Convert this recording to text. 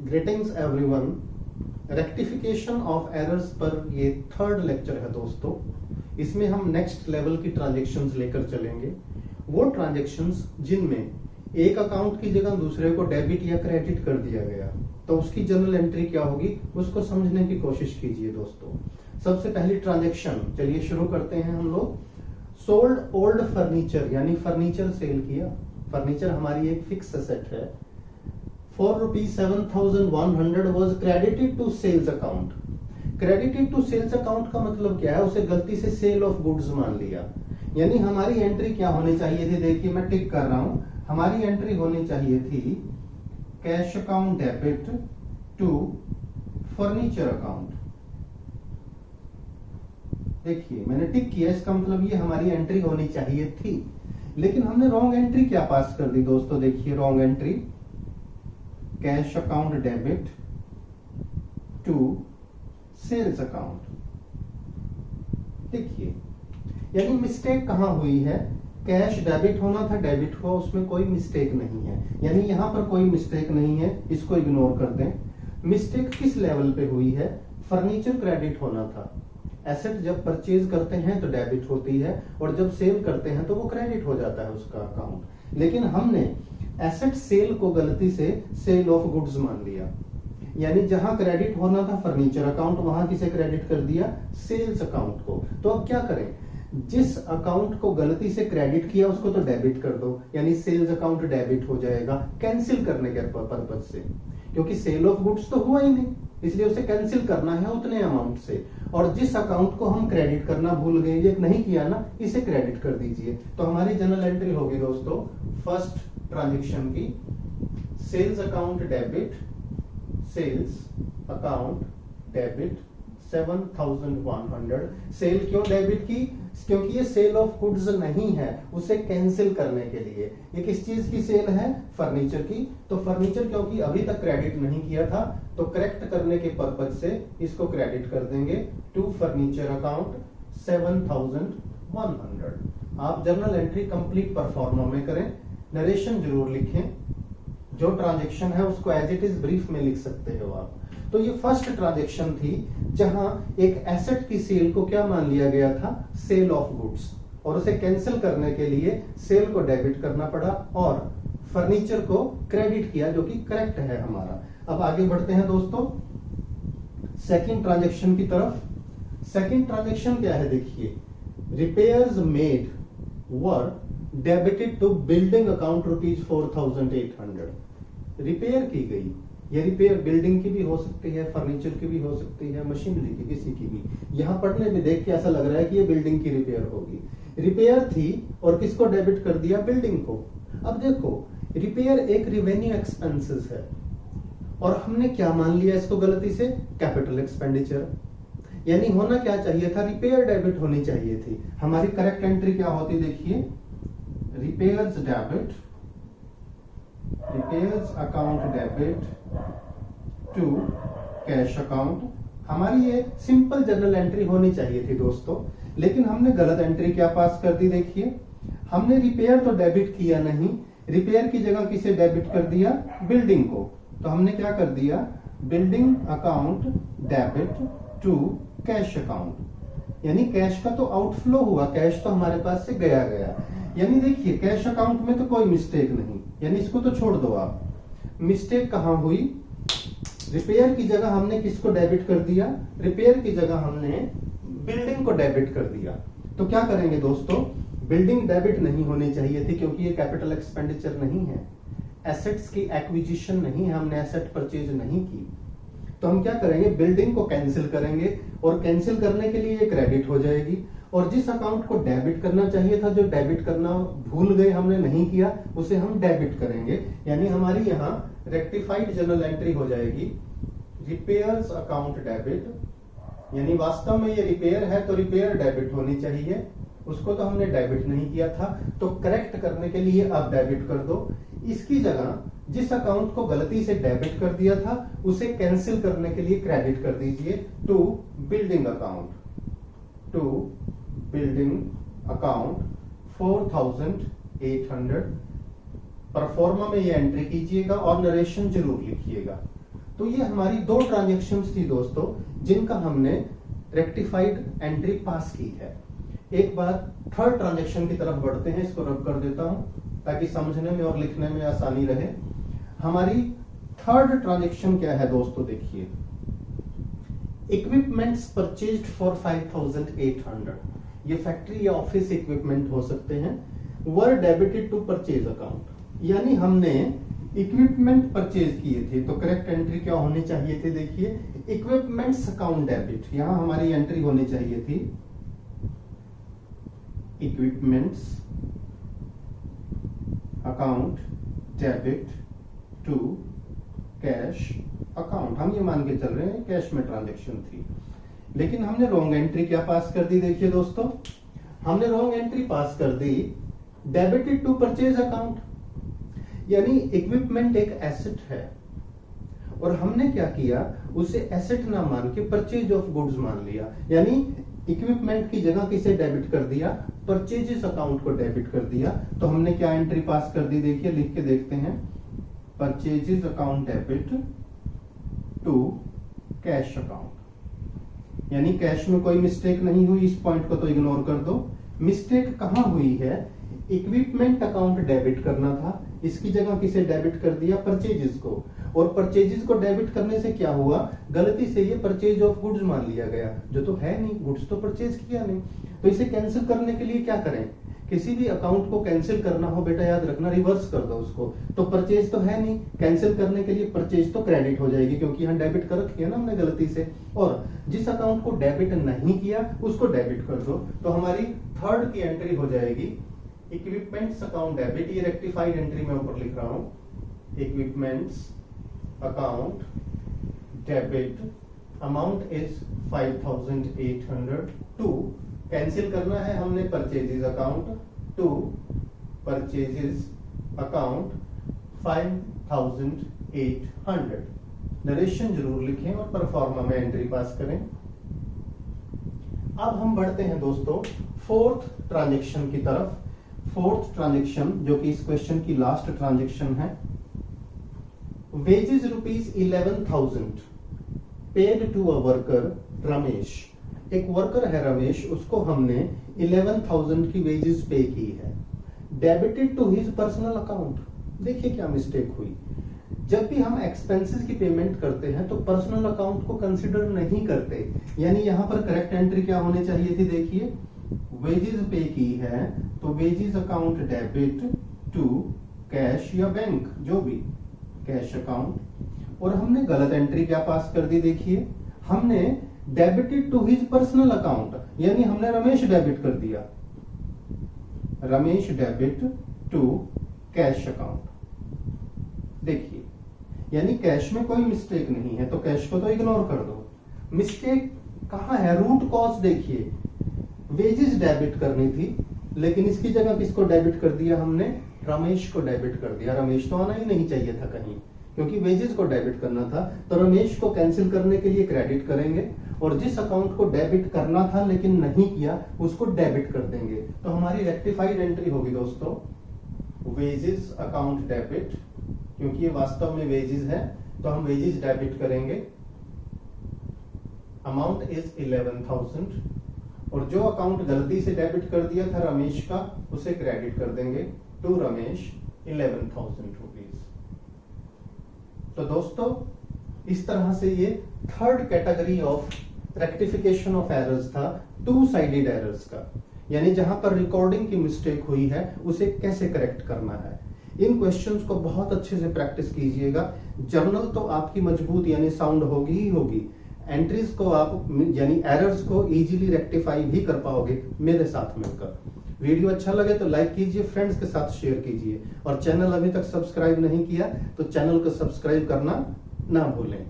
Greetings everyone. Rectification of errors पर ये third lecture है दोस्तों। इसमें हम नेक्स्ट लेवल की ट्रांजेक्शन्स लेकर चलेंगे। वो ट्रांजेक्शन्स जिनमें एक अकाउंट की जगह दूसरे को डेबिट या क्रेडिट कर दिया गया, तो उसकी जर्नल एंट्री क्या होगी उसको समझने की कोशिश कीजिए दोस्तों। सबसे पहली ट्रांजेक्शन, चलिए शुरू करते हैं हम लोग। सोल्ड ओल्ड फर्नीचर, यानी फर्नीचर सेल किया। फर्नीचर हमारी एक फिक्स एसेट है। For ₹7,100 was credited to sales account. Credited to sales account का मतलब क्या है, उसे गलती से सेल ऑफ गुड्स मान लिया। यानी हमारी एंट्री क्या होनी चाहिए थी, देखिए मैं टिक कर रहा हूं, हमारी एंट्री होनी चाहिए थी cash account debit to furniture account. देखिए मैंने टिक किया, इसका मतलब ये हमारी एंट्री होनी चाहिए थी, लेकिन हमने रॉन्ग एंट्री क्या पास कर दी दोस्तों। देखिए wrong entry, cash account debit to sales account. देखिए यानी मिस्टेक कहां हुई है, कैश डेबिट होना था, डेबिट हुआ, उसमें कोई मिस्टेक नहीं है। यानी यहां पर कोई मिस्टेक नहीं है, इसको इग्नोर कर दें। मिस्टेक किस लेवल पे हुई है, फर्नीचर क्रेडिट होना था। एसेट जब परचेज करते हैं तो डेबिट होती है, और जब सेल करते हैं तो वो क्रेडिट हो जाता है उसका अकाउंट। लेकिन हमने एसेट सेल को गलती से सेल ऑफ गुड्स मान लिया। यानी जहां क्रेडिट होना था फर्नीचर अकाउंट, वहां किसे क्रेडिट कर दिया, सेल्स अकाउंट को। तो अब क्या करें, जिस अकाउंट को गलती से क्रेडिट किया उसको तो डेबिट कर दो, यानी सेल्स अकाउंट डेबिट हो जाएगा कैंसिल करने के पर्पज से, क्योंकि सेल ऑफ गुड्स तो हुआ ही नहीं, इसलिए उसे कैंसिल करना है उतने अमाउंट से। और जिस अकाउंट को हम क्रेडिट करना भूल गए, ये नहीं किया ना, इसे क्रेडिट कर दीजिए। तो हमारी जनरल एंट्री होगी दोस्तों फर्स्ट ट्रांजेक्शन की, sales account debit, sales account debit 7,100। Sale क्यों डेबिट की, क्योंकि ये सेल ऑफ गुड्स नहीं है, उसे कैंसिल करने के लिए। ये किस चीज की सेल है, फर्नीचर की। तो फर्नीचर क्योंकि अभी तक क्रेडिट नहीं किया था, तो करेक्ट करने के पर्पज से इसको क्रेडिट कर देंगे टू फर्नीचर अकाउंट 7,100। आप जर्नल एंट्री कंप्लीट परफॉर्मा में करें, नरेशन जरूर लिखें। जो ट्रांजेक्शन है उसको एज इट इज ब्रीफ में लिख सकते हो आप। तो ये फर्स्ट ट्रांजेक्शन थी जहां एक एसेट की सेल को क्या मान लिया गया था, सेल ऑफ गुड्स, और उसे कैंसिल करने के लिए सेल को डेबिट करना पड़ा और फर्नीचर को क्रेडिट किया, जो कि करेक्ट है हमारा। अब आगे बढ़ते हैं दोस्तों सेकंड ट्रांजेक्शन की तरफ। सेकंड ट्रांजेक्शन क्या है, देखिए repairs made were debited to building account ₹4,800। Repair की गई, ये रिपेयर बिल्डिंग की भी हो सकती है, फर्नीचर की भी हो सकती है, मशीनरी की, किसी की भी। यहां पढ़ने में देख के ऐसा लग रहा है कि ये बिल्डिंग की रिपेयर होगी। रिपेयर थी और किसको डेबिट कर दिया, बिल्डिंग को। अब देखो रिपेयर एक रेवेन्यू एक्सपेंसेस है, और हमने क्या मान लिया इसको गलती से, कैपिटल एक्सपेंडिचर। यानी होना क्या चाहिए था, रिपेयर डेबिट होनी चाहिए थी। हमारी करेक्ट एंट्री क्या होती, देखिए repairs debit, repairs account debit to cash account. हमारी ये सिंपल जनरल एंट्री होनी चाहिए थी दोस्तों, लेकिन हमने गलत एंट्री क्या पास कर दी। देखिए हमने रिपेयर तो डेबिट किया नहीं, रिपेयर की जगह किसे डेबिट कर दिया, बिल्डिंग को। तो हमने क्या कर दिया, building account debit to cash account. यानी कैश का तो आउटफ्लो हुआ, कैश तो हमारे पास से गया। यानी देखिए कैश अकाउंट में तो कोई मिस्टेक नहीं, यानी इसको तो छोड़ दो आप। मिस्टेक कहां हुई, रिपेयर की जगह हमने किसको डेबिट कर दिया, रिपेयर की जगह हमने बिल्डिंग को डेबिट कर दिया। तो क्या करेंगे दोस्तों, बिल्डिंग डेबिट नहीं होनी चाहिए थी, क्योंकि ये कैपिटल एक्सपेंडिचर नहीं है, एसेट्स की एक्विजिशन नहीं है, हमने एसेट परचेज नहीं की। तो हम क्या करेंगे, बिल्डिंग को कैंसिल करेंगे, और कैंसिल करने के लिए ये क्रेडिट हो जाएगी। और जिस अकाउंट को डेबिट करना चाहिए था, जो डेबिट करना भूल गए, हमने नहीं किया, उसे हम डेबिट करेंगे। यानी हमारी यहाँ रेक्टिफाइड जनरल एंट्री हो जाएगी रिपेयर्स अकाउंट डेबिट। यानी वास्तव में ये रिपेयर है तो रिपेयर डेबिट होनी चाहिए, उसको तो हमने डेबिट नहीं किया था, तो करेक्ट करने के लिए अब डेबिट कर दो। इसकी जगह जिस अकाउंट को गलती से डेबिट कर दिया था उसे कैंसिल करने के लिए क्रेडिट कर दीजिए to building account, to building account 4,800। Proforma में ये एंट्री कीजिएगा और नरेशन जरूर लिखिएगा। तो ये हमारी दो ट्रांजेक्शन्स थी दोस्तों जिनका हमने रेक्टिफाइड एंट्री पास की है। एक बार थर्ड ट्रांजेक्शन की तरफ बढ़ते हैं, इसको रब कर देता हूं ताकि समझने में और लिखने में आसानी रहे। हमारी थर्ड ट्रांजेक्शन क्या है दोस्तों, देखिए इक्विपमेंट्स परचेज्ड फॉर 5800, ये फैक्ट्री या ऑफिस इक्विपमेंट हो सकते हैं, वर डेबिटेड टू परचेज अकाउंट, यानी हमने इक्विपमेंट परचेज किए थे। तो करेक्ट एंट्री क्या होनी चाहिए थी, देखिए इक्विपमेंट्स अकाउंट डेबिट, यहां हमारी एंट्री होनी चाहिए थी equipments account debit to cash account. हम ये मान के चल रहे हैं कैश में ट्रांजैक्शन थी, लेकिन हमने रॉन्ग एंट्री क्या पास कर दी, देखिए दोस्तों हमने रॉन्ग एंट्री पास कर दी डेबिटेड टू परचेज अकाउंट, यानी इक्विपमेंट एक एसेट है और हमने क्या किया, उसे एसेट ना मान के परचेज ऑफ गुड्स मान लिया, यानी इक्विपमेंट की जगह किसे डेबिट कर दिया, परचेजेस अकाउंट को डेबिट कर दिया। तो हमने क्या एंट्री पास कर दी, देखिए लिख के देखते हैं, purchases account debit to cash account, यानी कैश में कोई मिस्टेक नहीं हुई, इस पॉइंट को तो इग्नोर कर दो। मिस्टेक कहां हुई है, इक्विपमेंट अकाउंट डेबिट करना था, इसकी जगह किसे डेबिट कर दिया, परचेजेस को, और परचेजेस को डेबिट करने से क्या हुआ, गलती से ये परचेज ऑफ गुड्स मान लिया गया, जो तो है नहीं, गुड्स तो परचेज किया नहीं। तो इसे कैंसिल करने के लिए क्या करें, किसी भी अकाउंट को कैंसिल करना हो बेटा याद रखना रिवर्स कर दो उसको, तो परचेज तो है नहीं, कैंसिल करने के लिए परचेज तो क्रेडिट हो जाएगी क्योंकि यहाँ डेबिट कर रखी है ना हमने गलती से, और जिस अकाउंट को डेबिट नहीं किया उसको डेबिट कर दो। तो हमारी थर्ड की एंट्री हो जाएगी इक्विपमेंट्स अकाउंट डेबिट, ये रेक्टिफाइड एंट्री में ऊपर लिख रहा हूं, equipments account debit amount is 5800 to, cancel करना है हमने purchases account, to purchases account 5800। Narration जरूर लिखें और परफॉर्मा में एंट्री पास करें। अब हम बढ़ते हैं दोस्तों फोर्थ ट्रांजैक्शन की तरफ। फोर्थ ट्रांजैक्शन जो कि इस क्वेश्चन की लास्ट ट्रांजैक्शन है, wages ₹11,000 paid to a worker Ramesh, एक वर्कर है रमेश, उसको हमने 11,000 की वेजेस पे की है, debited to his personal account. देखिए क्या मिस्टेक हुई, जब भी हम एक्सपेंसेस की पेमेंट करते हैं तो पर्सनल अकाउंट को कंसीडर नहीं करते, यानी यहां पर करेक्ट एंट्री क्या होनी चाहिए थी, देखिए वेजेस पे की है तो wages account debit to cash या बैंक, जो भी कैश अकाउंट, और हमने गलत एंट्री क्या पास कर दी, देखिए हमने debited to his personal account, यानी हमने रमेश डेबिट कर दिया, Ramesh debit to cash account. देखिए यानी कैश में कोई मिस्टेक नहीं है तो कैश को तो इग्नोर कर दो, मिस्टेक कहां है, रूट कॉज देखिए, वेजेस डेबिट करनी थी लेकिन इसकी जगह किसको डेबिट कर दिया हमने, रमेश को डेबिट कर दिया। रमेश तो आना ही नहीं चाहिए था कहीं, क्योंकि वेजेस को डेबिट करना था, तो रमेश को कैंसिल करने के लिए क्रेडिट करेंगे और जिस अकाउंट को डेबिट करना था लेकिन नहीं किया उसको डेबिट कर देंगे। तो हमारी रेक्टिफाइड एंट्री होगी दोस्तों वेजेस अकाउंट डेबिट, क्योंकि ये वास्तव में वेजेस है तो हम वेजेस डेबिट करेंगे, अमाउंट इज 11,000, और जो अकाउंट गलती से डेबिट कर दिया था रमेश का उसे क्रेडिट कर देंगे टू रमेश 11,000 रुपीज। तो दोस्तों इस तरह से ये third category of rectification of errors था, टू साइडेड एरर्स का, यानी जहां पर रिकॉर्डिंग की मिस्टेक हुई है उसे कैसे करेक्ट करना है। इन क्वेश्चंस को बहुत अच्छे से प्रैक्टिस कीजिएगा, जर्नल तो आपकी मजबूत यानी साउंड होगी ही होगी, एंट्रीज को आप यानी एरर्स को इजीली रेक्टिफाई भी कर पाओगे मेरे साथ मिलकर। वीडियो अच्छा लगे तो लाइक कीजिए, फ्रेंड्स के साथ शेयर कीजिए, और चैनल अभी तक सब्सक्राइब नहीं किया तो चैनल को सब्सक्राइब करना ना भूलें।